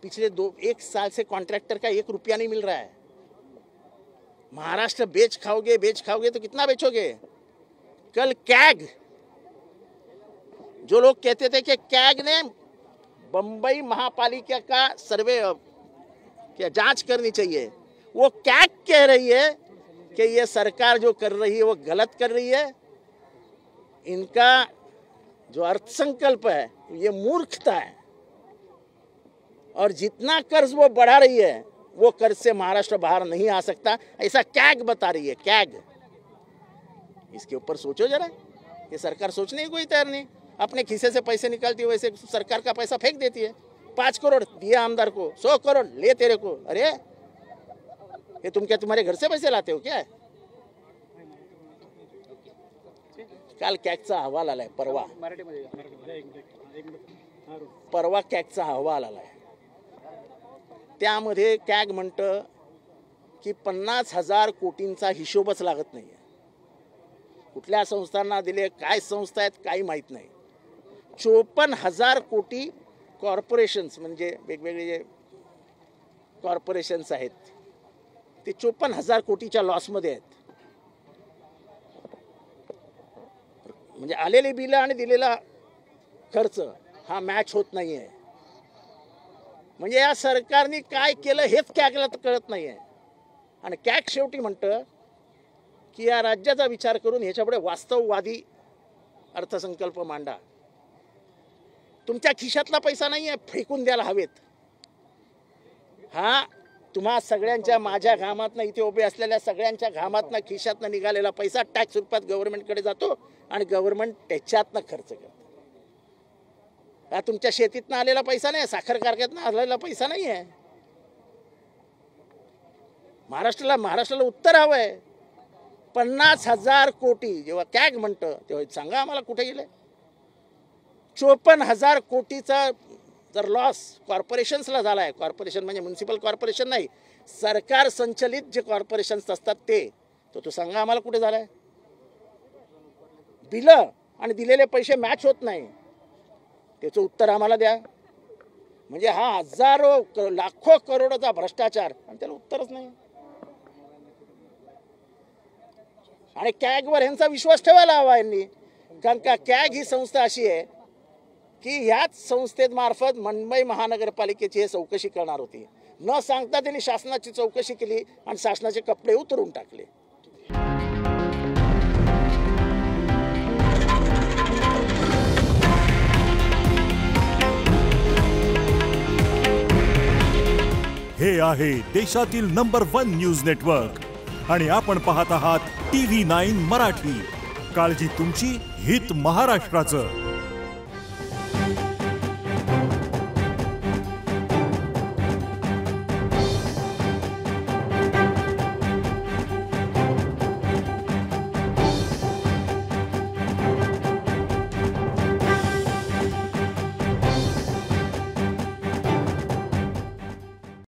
पिछले 1 साल से कॉन्ट्रैक्टर का 1 रुपया नहीं मिल रहा है। महाराष्ट्र बेच खाओगे तो कितना बेचोगे? कल कैग, जो लोग कहते थे कि कैग ने बंबई महापालिका का सर्वे क्या जांच करनी चाहिए, वो कैग कह रही है कि ये सरकार जो कर रही है वो गलत कर रही है। इनका जो अर्थसंकल्प है ये मूर्खता है, और जितना कर्ज वो बढ़ा रही है वो कर्ज से महाराष्ट्र बाहर नहीं आ सकता, ऐसा कैग बता रही है। कैग, इसके ऊपर सोचो जरा। ये सरकार सोचने की कोई तैयार नहीं, अपने खीसे से पैसे निकालती है, वैसे सरकार का पैसा फेंक देती है। 5 करोड़ दिया आमदार को, 100 करोड़ ले तेरे को। अरे ये तुम क्या तुम्हारे घर से पैसे लाते हो क्या? काल कॅगचा अहवाल आलाय, परवा कॅगचा अहवाल आलाय। त्यामध्ये कॅग म्हणतं की 50,000 कोटींचा हिशोबच लागत नाहीये। कुठल्या संस्थांना दिले, काय संस्था आहेत काही माहित नाही। 54,000 कोटी कॉर्पोरेशन्स, म्हणजे वेगवेगळे जे कॉर्पोरेशन्स आहेत ते 54,000 कोटीच्या लॉसमध्ये आहेत। म्हणजे आलेली बिल आणि दिलेला खर्च हा मॅच होत नाहीये। म्हणजे या सरकारने काय केलं हेच कॅगला कळत नाहीये। आणि कॅग शेवटी म्हणतं की या राज्याचा विचार करून ह्याच्यापुढे वास्तववादी अर्थसंकल्प मांडा। तुमच्या खिशातला पैसा नाहीये फेकून द्यायला हवेत। हा तुम्हा सगळ्यांच्या, माझ्या घामातनं, इथे उभे असलेल्या सगळ्यांच्या घामातनं, खिशातनं निघालेला पैसा टॅक्स रूपात गव्हर्नमेंटकडे जातो आणि गव्हर्नमेंट त्याच्यातनं खर्च करतं। हा तुमच्या शेतीतनं आलेला पैसा नाही, साखर कारखान्यातनं आलेला पैसा नाही आहे। महाराष्ट्राला उत्तर हवंय। 50,000 कोटी जेव्हा कॅग म्हणतं तेव्हा सांगा आम्हाला कुठे गेले? 54,000 कोटीचा जर लॉस कॉर्पोरेशन्सला झाला आहे, कॉर्पोरेशन म्हणजे म्युनिसिपल कॉर्पोरेशन नाही, सरकार संचलित जे कॉर्पोरेशन्स असतात ते, तो सांगा आम्हाला कुठे झालाय? बिलं आणि दिलेले पैसे मॅच होत नाही, त्याचं उत्तर आम्हाला द्या। म्हणजे हा हजारो लाखो करोडोचा भ्रष्टाचार आणि त्याला उत्तरच नाही। आणि कॅगवर यांचा विश्वास ठेवायला हवा यांनी, कारण का कॅग ही संस्था अशी आहे की ह्याच संस्थेत मार्फत मुंबई महानगरपालिकेची हे चौकशी करणार होती। न सांगता त्यांनी शासनाची चौकशी केली आणि शासनाचे कपडे उतरून टाकले। हे आहे देशातील नंबर 1 न्यूज नेटवर्क आणि आपण पाहत आहात TV9 मराठी। काळजी तुमची, हित महाराष्ट्राचं।